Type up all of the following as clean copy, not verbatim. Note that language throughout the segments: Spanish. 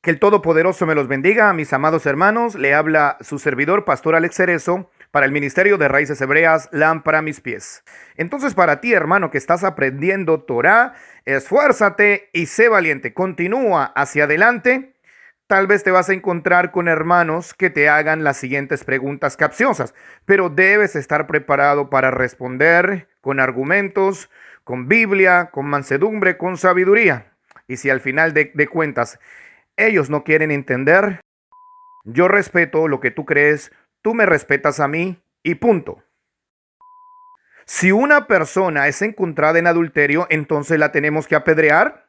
Que el Todopoderoso me los bendiga, mis amados hermanos. Le habla su servidor, Pastor Alex Cerezo, para el Ministerio de Raíces Hebreas, lámpara a mis pies. Entonces, para ti, hermano, que estás aprendiendo Torah, esfuérzate y sé valiente. Continúa hacia adelante. Tal vez te vas a encontrar con hermanos que te hagan las siguientes preguntas capciosas, pero debes estar preparado para responder con argumentos, con Biblia, con mansedumbre, con sabiduría. Y si al final de cuentas ellos no quieren entender, yo respeto lo que tú crees, tú me respetas a mí y punto. Si una persona es encontrada en adulterio, entonces la tenemos que apedrear.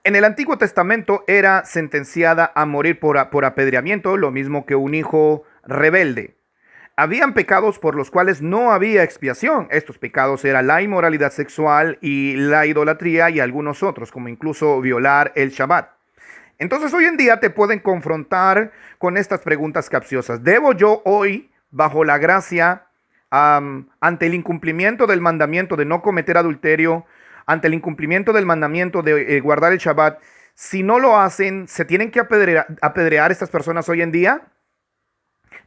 En el Antiguo Testamento era sentenciada a morir por apedreamiento, lo mismo que un hijo rebelde. Habían pecados por los cuales no había expiación. Estos pecados eran la inmoralidad sexual y la idolatría y algunos otros, como incluso violar el Shabbat. Entonces hoy en día te pueden confrontar con estas preguntas capciosas. ¿Debo yo hoy, bajo la gracia, ante el incumplimiento del mandamiento de no cometer adulterio, ante el incumplimiento del mandamiento de guardar el Shabbat, si no lo hacen, se tienen que apedrear estas personas hoy en día?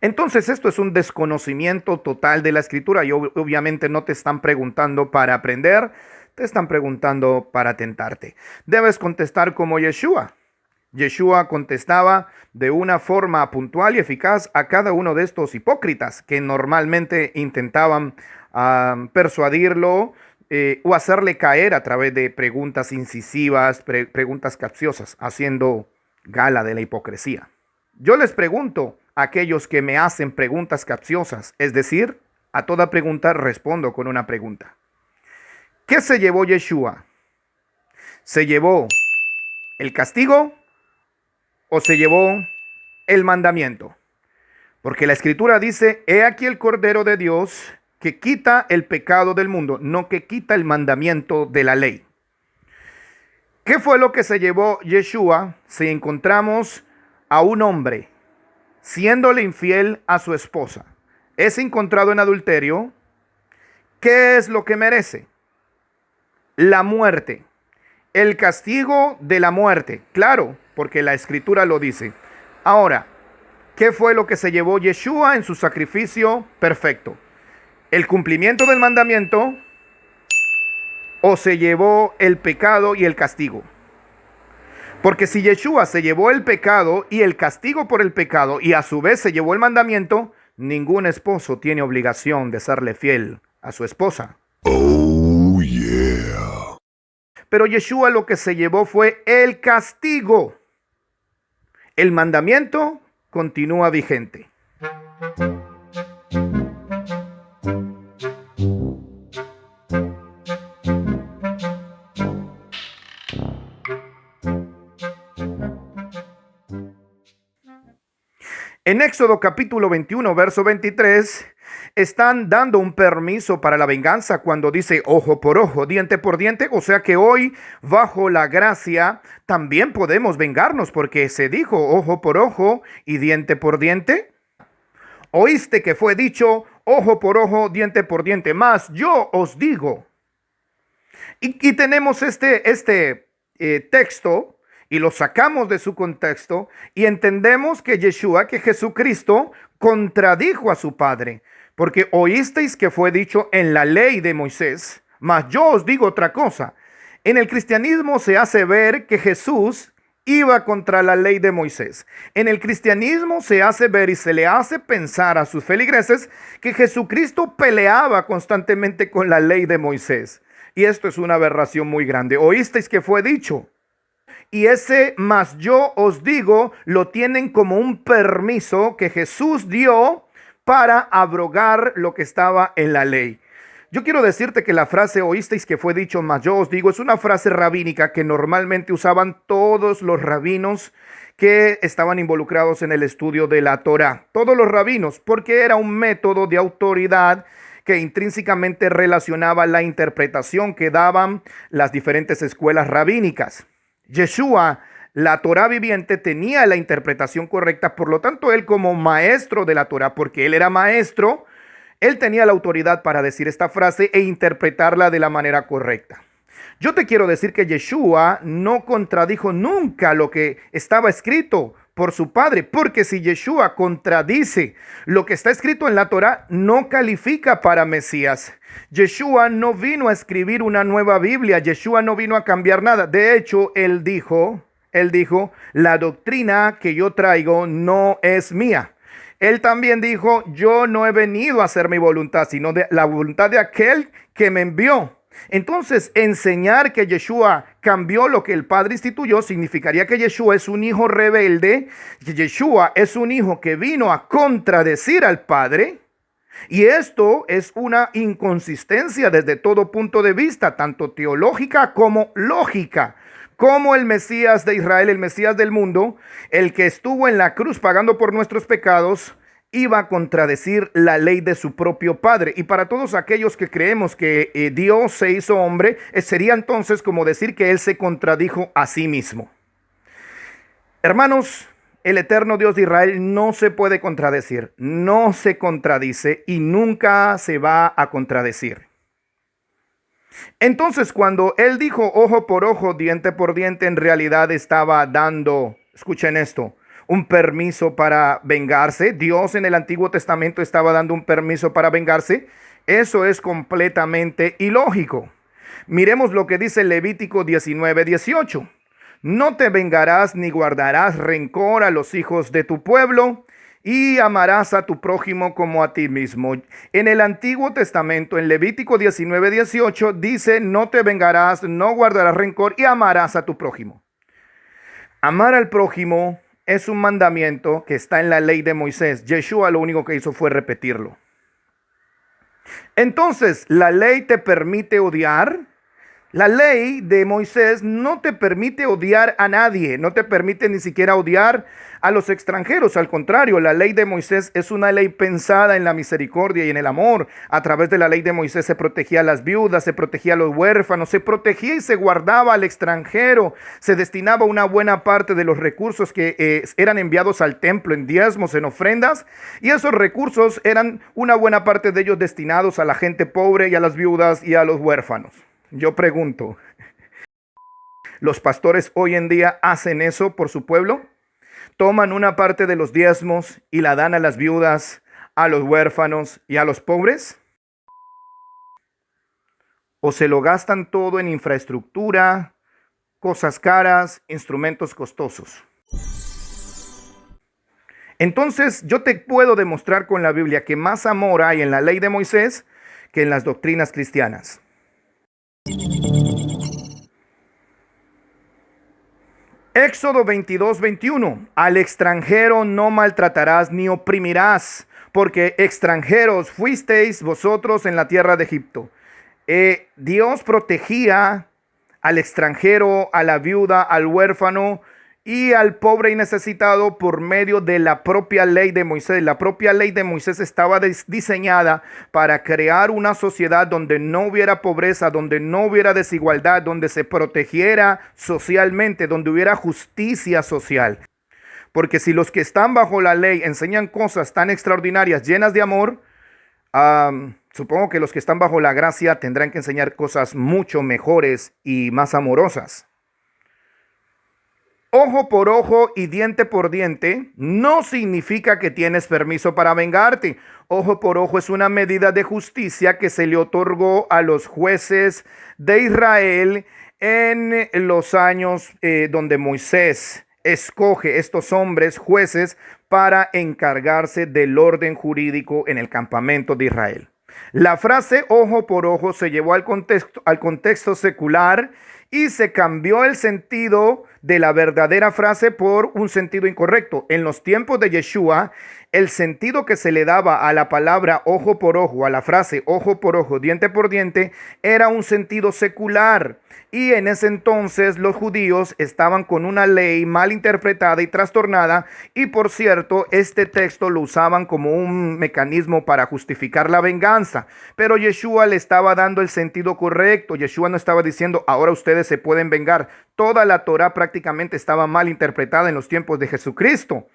Entonces esto es un desconocimiento total de la escritura y obviamente no te están preguntando para aprender, te están preguntando para tentarte. Debes contestar como Yeshua. Yeshua contestaba de una forma puntual y eficaz a cada uno de estos hipócritas que normalmente intentaban persuadirlo o hacerle caer a través de preguntas incisivas, preguntas capciosas, haciendo gala de la hipocresía. Yo les pregunto a aquellos que me hacen preguntas capciosas, es decir, a toda pregunta respondo con una pregunta. ¿Qué se llevó Yeshua? ¿Se llevó el castigo o se llevó el mandamiento? Porque la escritura dice, he aquí el Cordero de Dios que quita el pecado del mundo, no que quita el mandamiento de la ley. ¿Qué fue lo que se llevó Yeshua si encontramos a un hombre siéndole infiel a su esposa? Es encontrado en adulterio. ¿Qué es lo que merece? La muerte. El castigo de la muerte. Claro, porque la escritura lo dice. Ahora, ¿qué fue lo que se llevó Yeshua en su sacrificio perfecto? ¿El cumplimiento del mandamiento o se llevó el pecado y el castigo? Porque si Yeshua se llevó el pecado y el castigo por el pecado y a su vez se llevó el mandamiento, ningún esposo tiene obligación de serle fiel a su esposa. Oh, yeah. Pero Yeshua lo que se llevó fue el castigo. El mandamiento continúa vigente. En Éxodo capítulo 21, verso 23, están dando un permiso para la venganza cuando dice ojo por ojo, diente por diente. O sea que hoy, bajo la gracia, también podemos vengarnos porque se dijo ojo por ojo y diente por diente. Oíste que fue dicho ojo por ojo, diente por diente, mas yo os digo. Y tenemos este texto y lo sacamos de su contexto y entendemos que Yeshua, que Jesucristo, contradijo a su Padre. Porque oísteis que fue dicho en la ley de Moisés, mas yo os digo otra cosa. En el cristianismo se hace ver que Jesús iba contra la ley de Moisés. En el cristianismo se hace ver y se le hace pensar a sus feligreses que Jesucristo peleaba constantemente con la ley de Moisés. Y esto es una aberración muy grande. Oísteis que fue dicho. Y ese mas yo os digo lo tienen como un permiso que Jesús dio para abrogar lo que estaba en la ley. Yo quiero decirte que la frase oísteis que fue dicho, mas yo os digo, es una frase rabínica que normalmente usaban todos los rabinos que estaban involucrados en el estudio de la Torá. Todos los rabinos, porque era un método de autoridad que intrínsecamente relacionaba la interpretación que daban las diferentes escuelas rabínicas. Yeshua, la Torá viviente, tenía la interpretación correcta, por lo tanto él como maestro de la Torá, porque él era maestro, Él tenía la autoridad para decir esta frase e interpretarla de la manera correcta. Yo te quiero decir que Yeshua no contradijo nunca lo que estaba escrito por su padre, porque si Yeshua contradice lo que está escrito en la Torá, no califica para Mesías. Yeshua no vino a escribir una nueva Biblia, Yeshua no vino a cambiar nada. De hecho, él dijo, la doctrina que yo traigo no es mía. Él también dijo, yo no he venido a hacer mi voluntad, sino de la voluntad de aquel que me envió. Entonces, enseñar que Yeshua cambió lo que el Padre instituyó significaría que Yeshua es un hijo rebelde, que Yeshua es un hijo que vino a contradecir al Padre. Y esto es una inconsistencia desde todo punto de vista, tanto teológica como lógica. Como el Mesías de Israel, el Mesías del mundo, el que estuvo en la cruz pagando por nuestros pecados, iba a contradecir la ley de su propio Padre. Y para todos aquellos que creemos que Dios se hizo hombre, sería entonces como decir que Él se contradijo a sí mismo. Hermanos, el eterno Dios de Israel no se puede contradecir, no se contradice y nunca se va a contradecir. Entonces, cuando Él dijo ojo por ojo, diente por diente, en realidad estaba dando, escuchen esto, un permiso para vengarse. Dios en el Antiguo Testamento estaba dando un permiso para vengarse. Eso es completamente ilógico. Miremos lo que dice Levítico 19:18. No te vengarás ni guardarás rencor a los hijos de tu pueblo, y amarás a tu prójimo como a ti mismo. En el Antiguo Testamento, en Levítico 19:18, dice, no te vengarás, no guardarás rencor y amarás a tu prójimo. Amar al prójimo es un mandamiento que está en la ley de Moisés. Yeshua lo único que hizo fue repetirlo. Entonces, ¿la ley te permite odiar? La ley de Moisés no te permite odiar a nadie, no te permite ni siquiera odiar a los extranjeros. Al contrario, la ley de Moisés es una ley pensada en la misericordia y en el amor. A través de la ley de Moisés se protegía a las viudas, se protegía a los huérfanos, se protegía y se guardaba al extranjero. Se destinaba una buena parte de los recursos que eran enviados al templo en diezmos, en ofrendas. Y esos recursos eran una buena parte de ellos destinados a la gente pobre y a las viudas y a los huérfanos. Yo pregunto, ¿los pastores hoy en día hacen eso por su pueblo? ¿Toman una parte de los diezmos y la dan a las viudas, a los huérfanos y a los pobres? ¿O se lo gastan todo en infraestructura, cosas caras, instrumentos costosos? Entonces, yo te puedo demostrar con la Biblia que más amor hay en la ley de Moisés que en las doctrinas cristianas. Éxodo 22:21. Al extranjero no maltratarás ni oprimirás, porque extranjeros fuisteis vosotros en la tierra de Egipto. Dios protegía al extranjero, a la viuda, al huérfano y al pobre y necesitado por medio de la propia ley de Moisés. La propia ley de Moisés estaba diseñada para crear una sociedad donde no hubiera pobreza, donde no hubiera desigualdad, donde se protegiera socialmente, donde hubiera justicia social. Porque si los que están bajo la ley enseñan cosas tan extraordinarias, llenas de amor, supongo que los que están bajo la gracia tendrán que enseñar cosas mucho mejores y más amorosas. Ojo por ojo y diente por diente no significa que tienes permiso para vengarte. Ojo por ojo es una medida de justicia que se le otorgó a los jueces de Israel en los años donde Moisés escoge estos hombres jueces para encargarse del orden jurídico en el campamento de Israel. La frase ojo por ojo se llevó al contexto secular y se cambió el sentido de la verdadera frase por un sentido incorrecto. En los tiempos de Yeshua, el sentido que se le daba a la palabra ojo por ojo, a la frase ojo por ojo, diente por diente, era un sentido secular. Y en ese entonces los judíos estaban con una ley mal interpretada y trastornada. Y por cierto, este texto lo usaban como un mecanismo para justificar la venganza. Pero Yeshua le estaba dando el sentido correcto. Yeshua no estaba diciendo, ahora ustedes se pueden vengar. Toda la Torá prácticamente estaba mal interpretada en los tiempos de Jesucristo.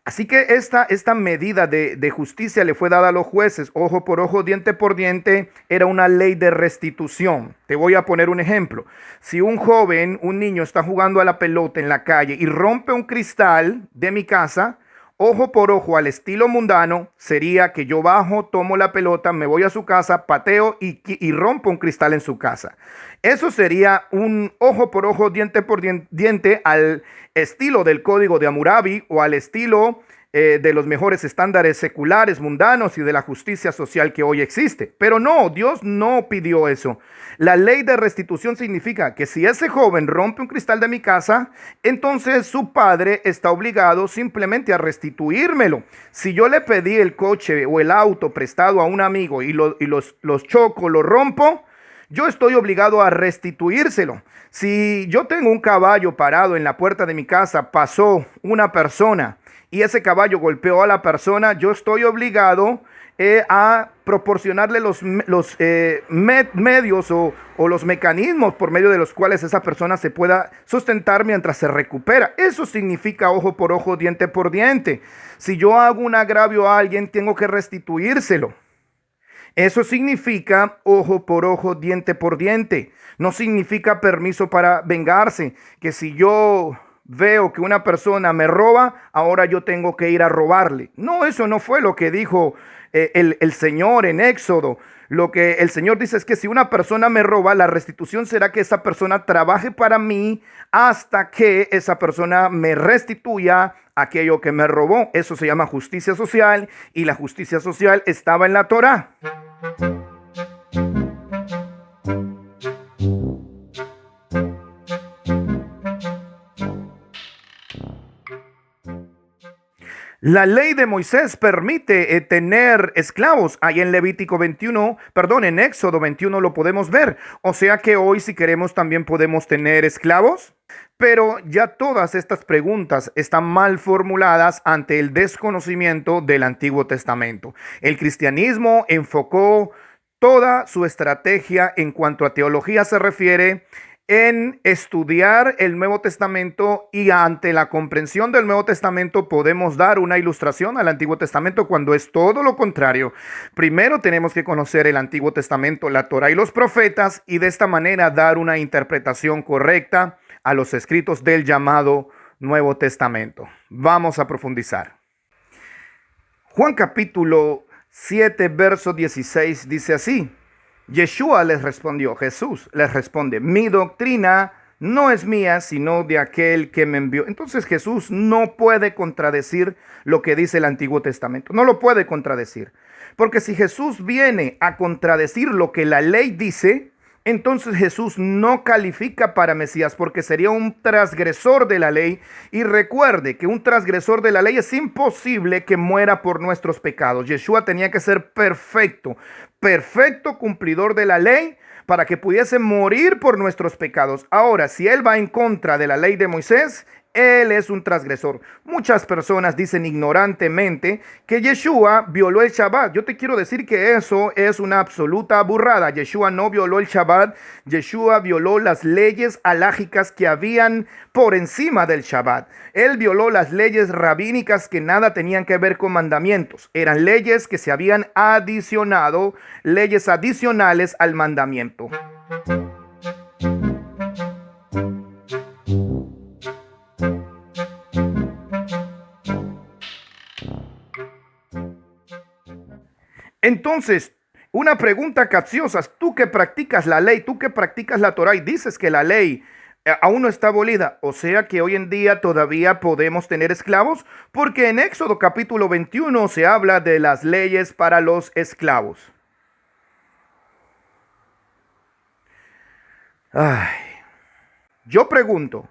Así que esta medida de justicia le fue dada a los jueces, ojo por ojo, diente por diente, era una ley de restitución. Te voy a poner un ejemplo. Si un joven, un niño está jugando a la pelota en la calle y rompe un cristal de mi casa, ojo por ojo, al estilo mundano, sería que yo bajo, tomo la pelota, me voy a su casa, pateo y rompo un cristal en su casa. Eso sería un ojo por ojo, diente por diente al estilo del Código de Hammurabi o al estilo de los mejores estándares seculares, mundanos y de la justicia social que hoy existe. Pero no, Dios no pidió eso. La ley de restitución significa que si ese joven rompe un cristal de mi casa, entonces su padre está obligado simplemente a restituírmelo. Si yo le pedí el coche o el auto prestado a un amigo y los choco, lo rompo, yo estoy obligado a restituírselo. Si yo tengo un caballo parado en la puerta de mi casa, pasó una persona y ese caballo golpeó a la persona, yo estoy obligado a proporcionarle los medios o los mecanismos por medio de los cuales esa persona se pueda sustentar mientras se recupera. Eso significa ojo por ojo, diente por diente. Si yo hago un agravio a alguien, tengo que restituírselo. Eso significa ojo por ojo, diente por diente. No significa permiso para vengarse, que si yo veo que una persona me roba, ahora yo tengo que ir a robarle. No, eso no fue lo que dijo el Señor en Éxodo. Lo que el Señor dice es que si una persona me roba, la restitución será que esa persona trabaje para mí hasta que esa persona me restituya aquello que me robó. Eso se llama justicia social y la justicia social estaba en la Torá. La ley de Moisés permite tener esclavos. Ahí en Levítico 21, perdón, en Éxodo 21 lo podemos ver. O sea que hoy si queremos también podemos tener esclavos. Pero ya todas estas preguntas están mal formuladas ante el desconocimiento del Antiguo Testamento. El cristianismo enfocó toda su estrategia en cuanto a teología se refiere en estudiar el Nuevo Testamento, y ante la comprensión del Nuevo Testamento podemos dar una ilustración al Antiguo Testamento cuando es todo lo contrario. Primero tenemos que conocer el Antiguo Testamento, la Torá y los profetas, y de esta manera dar una interpretación correcta a los escritos del llamado Nuevo Testamento. Vamos a profundizar. Juan capítulo 7, verso 16 dice así: Yeshua les respondió, Jesús les responde, mi doctrina no es mía, sino de aquel que me envió. Entonces Jesús no puede contradecir lo que dice el Antiguo Testamento. No lo puede contradecir. Porque si Jesús viene a contradecir lo que la ley dice, entonces Jesús no califica para Mesías, porque sería un transgresor de la ley. Y recuerde que un transgresor de la ley es imposible que muera por nuestros pecados. Yeshua tenía que ser perfecto cumplidor de la ley para que pudiese morir por nuestros pecados. Ahora, si él va en contra de la ley de Moisés, él es un transgresor. Muchas personas dicen ignorantemente que Yeshua violó el Shabbat. Yo te quiero decir que eso es una absoluta burrada. Yeshua no violó el Shabbat. Yeshua violó las leyes alágicas que habían por encima del Shabbat. Él violó las leyes rabínicas que nada tenían que ver con mandamientos. Eran leyes que se habían adicionado, leyes adicionales al mandamiento. Entonces, una pregunta capciosa: tú que practicas la ley, tú que practicas la Torá y dices que la ley aún no está abolida, o sea que hoy en día todavía podemos tener esclavos, porque en Éxodo capítulo 21 se habla de las leyes para los esclavos. Yo pregunto,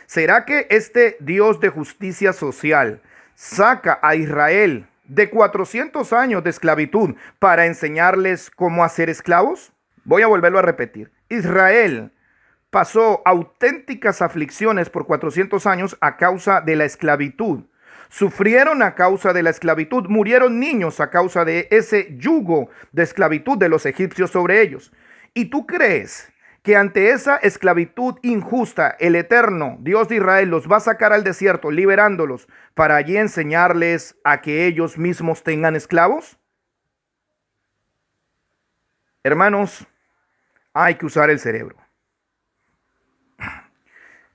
¿será que este Dios de justicia social saca a Israel de 400 años de esclavitud para enseñarles cómo hacer esclavos? Voy a volverlo a repetir. Israel pasó auténticas aflicciones por 400 años a causa de la esclavitud. Sufrieron a causa de la esclavitud, murieron niños a causa de ese yugo de esclavitud de los egipcios sobre ellos. ¿Y tú crees que ante esa esclavitud injusta, el Eterno, Dios de Israel, los va a sacar al desierto, liberándolos, para allí enseñarles a que ellos mismos tengan esclavos? Hermanos, hay que usar el cerebro.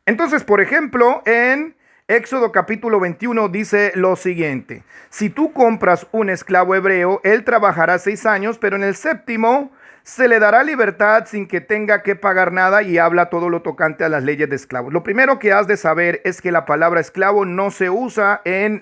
Entonces, por ejemplo, en Éxodo capítulo 21 dice lo siguiente: si tú compras un esclavo hebreo, él trabajará 6 años, pero en el séptimo se le dará libertad sin que tenga que pagar nada, y habla todo lo tocante a las leyes de esclavos. Lo primero que has de saber es que la palabra esclavo no se usa en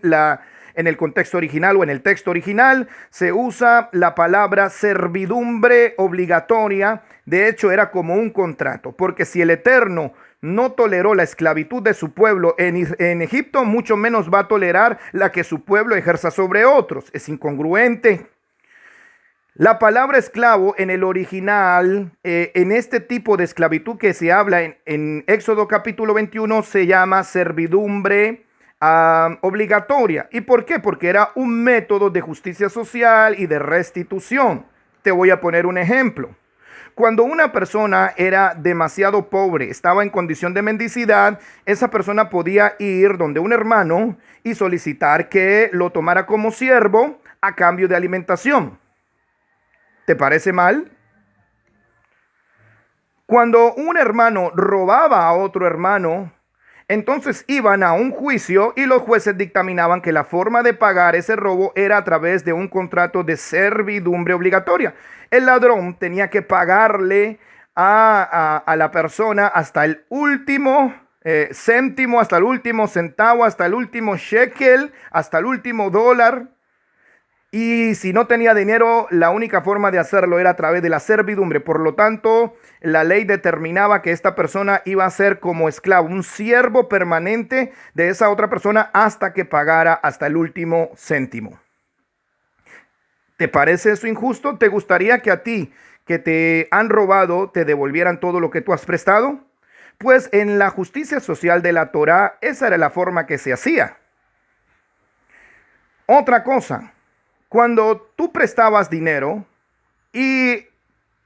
el contexto original o en el texto original. Se usa la palabra servidumbre obligatoria. De hecho, era como un contrato, porque si el Eterno no toleró la esclavitud de su pueblo en Egipto, mucho menos va a tolerar la que su pueblo ejerza sobre otros. Es incongruente. La palabra esclavo en el original, en este tipo de esclavitud que se habla en Éxodo capítulo 21, se llama servidumbre obligatoria. ¿Y por qué? Porque era un método de justicia social y de restitución. Te voy a poner un ejemplo. Cuando una persona era demasiado pobre, estaba en condición de mendicidad, esa persona podía ir donde un hermano y solicitar que lo tomara como siervo a cambio de alimentación. ¿Te parece mal? Cuando un hermano robaba a otro hermano, entonces iban a un juicio y los jueces dictaminaban que la forma de pagar ese robo era a través de un contrato de servidumbre obligatoria. El ladrón tenía que pagarle a la persona hasta el último céntimo, hasta el último centavo, hasta el último shekel, hasta el último dólar. Y si no tenía dinero, la única forma de hacerlo era a través de la servidumbre. Por lo tanto, la ley determinaba que esta persona iba a ser como esclavo, un siervo permanente de esa otra persona hasta que pagara hasta el último céntimo. ¿Te parece eso injusto? ¿Te gustaría que a ti, que te han robado, te devolvieran todo lo que tú has prestado? Pues en la justicia social de la Torá, esa era la forma que se hacía. Otra cosa. Cuando tú prestabas dinero, ¿y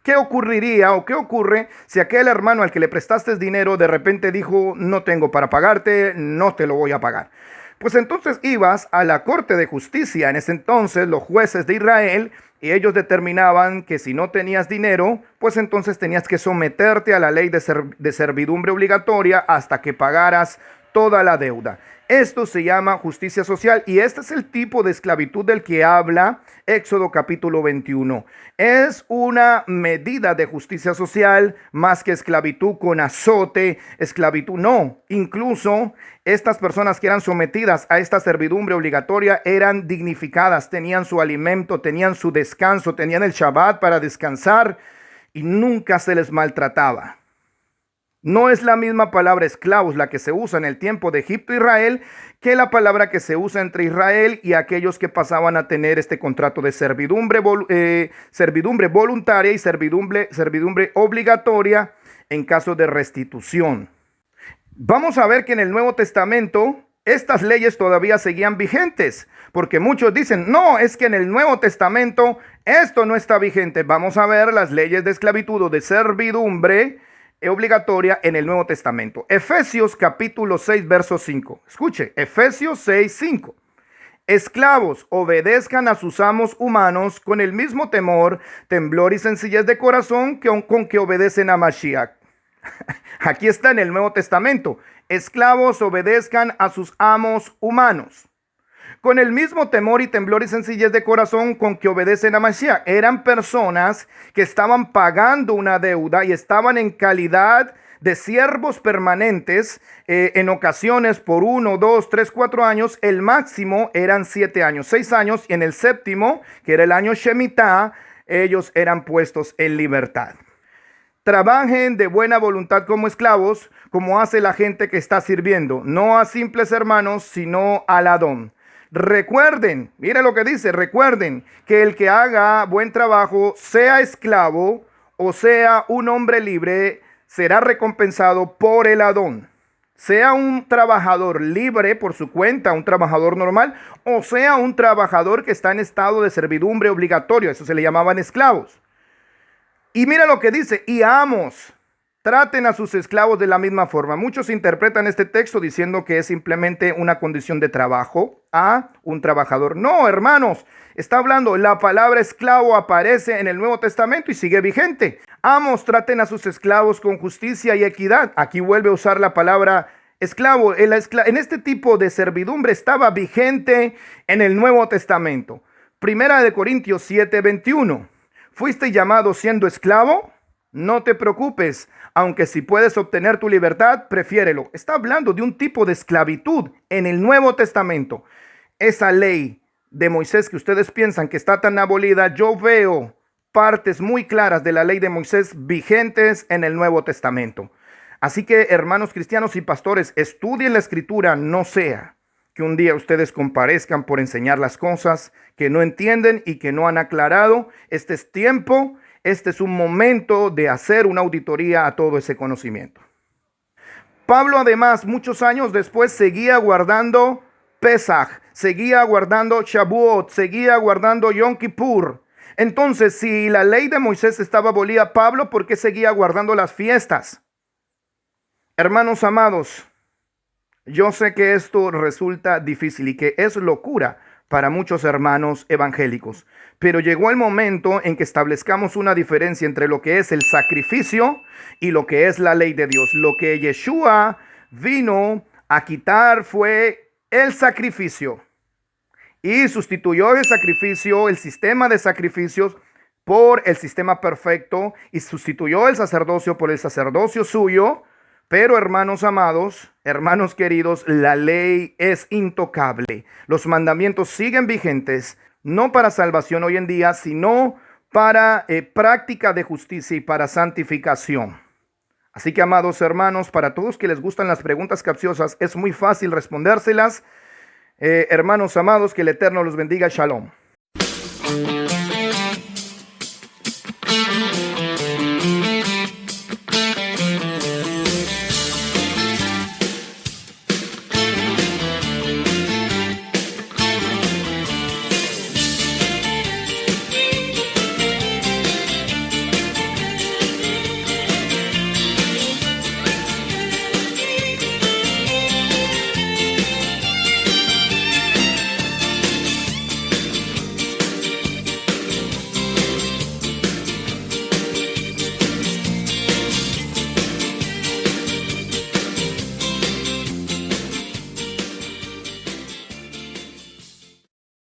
qué ocurriría o qué ocurre si aquel hermano al que le prestaste dinero de repente dijo: no tengo para pagarte, no te lo voy a pagar? Pues entonces ibas a la corte de justicia, en ese entonces los jueces de Israel, y ellos determinaban que si no tenías dinero, pues entonces tenías que someterte a la ley de servidumbre obligatoria hasta que pagaras toda la deuda. Esto se llama justicia social, y este es el tipo de esclavitud del que habla Éxodo capítulo 21. Es una medida de justicia social más que esclavitud con azote, esclavitud no. Incluso estas personas que eran sometidas a esta servidumbre obligatoria eran dignificadas, tenían su alimento, tenían su descanso, tenían el Shabbat para descansar y nunca se les maltrataba. No es la misma palabra esclavos la que se usa en el tiempo de Egipto e Israel que la palabra que se usa entre Israel y aquellos que pasaban a tener este contrato de servidumbre voluntaria y servidumbre obligatoria en caso de restitución. Vamos a ver que en el Nuevo Testamento estas leyes todavía seguían vigentes, porque muchos dicen: no, es que en el Nuevo Testamento esto no está vigente. Vamos a ver las leyes de esclavitud o de servidumbre obligatoria en el Nuevo Testamento. Efesios capítulo 6, verso 5. Escuche, Efesios 6, 5. Esclavos, obedezcan a sus amos humanos con el mismo temor, temblor y sencillez de corazón con que obedecen a Mashiach. Aquí está en el Nuevo Testamento. Esclavos, obedezcan a sus amos humanos con el mismo temor y temblor y sencillez de corazón con que obedecen a Mashiach. Eran personas que estaban pagando una deuda y estaban en calidad de siervos permanentes, en ocasiones por 1, 2, 3, 4 años. El máximo eran 7 años, 6 años, y en el séptimo, que era el año Shemitah, ellos eran puestos en libertad. Trabajen de buena voluntad como esclavos, como hace la gente que está sirviendo, no a simples hermanos, sino al Adón. Recuerden, mire lo que dice: recuerden que el que haga buen trabajo, sea esclavo o sea un hombre libre, será recompensado por el Adón. Sea un trabajador libre por su cuenta, un trabajador normal, o sea un trabajador que está en estado de servidumbre obligatoria, eso se le llamaban esclavos. Y mira lo que dice: y amos, Traten a sus esclavos de la misma forma. Muchos interpretan este texto diciendo que es simplemente una condición de trabajo a un trabajador. No, hermanos, está hablando, la palabra esclavo aparece en el Nuevo Testamento y sigue vigente. Amos, traten a sus esclavos con justicia y equidad. Aquí vuelve a usar la palabra esclavo. En este tipo de servidumbre estaba vigente en el Nuevo Testamento. Primera de Corintios 7:21. ¿Fuiste llamado siendo esclavo? No te preocupes, aunque si puedes obtener tu libertad, prefiérelo. Está hablando de un tipo de esclavitud en el Nuevo Testamento. Esa ley de Moisés que ustedes piensan que está tan abolida, yo veo partes muy claras de la ley de Moisés vigentes en el Nuevo Testamento. Así que, hermanos cristianos y pastores, estudien la Escritura, no sea que un día ustedes comparezcan por enseñar las cosas que no entienden y que no han aclarado. Este es tiempo. Este es un momento de hacer una auditoría a todo ese conocimiento. Pablo, además, muchos años después seguía guardando Pesaj, seguía guardando Shavuot, seguía guardando Yom Kippur. Entonces, si la ley de Moisés estaba abolida, Pablo, ¿por qué seguía guardando las fiestas? Hermanos amados, yo sé que esto resulta difícil y que es locura para muchos hermanos evangélicos, pero llegó el momento en que establezcamos una diferencia entre lo que es el sacrificio y lo que es la ley de Dios. Lo que Yeshua vino a quitar fue el sacrificio y sustituyó el sacrificio, el sistema de sacrificios, por el sistema perfecto, y sustituyó el sacerdocio por el sacerdocio suyo. Pero, hermanos amados, hermanos queridos, la ley es intocable. Los mandamientos siguen vigentes, no para salvación hoy en día, sino para práctica de justicia y para santificación. Así que, amados hermanos, para todos que les gustan las preguntas capciosas, es muy fácil respondérselas. Hermanos amados, que el Eterno los bendiga. Shalom.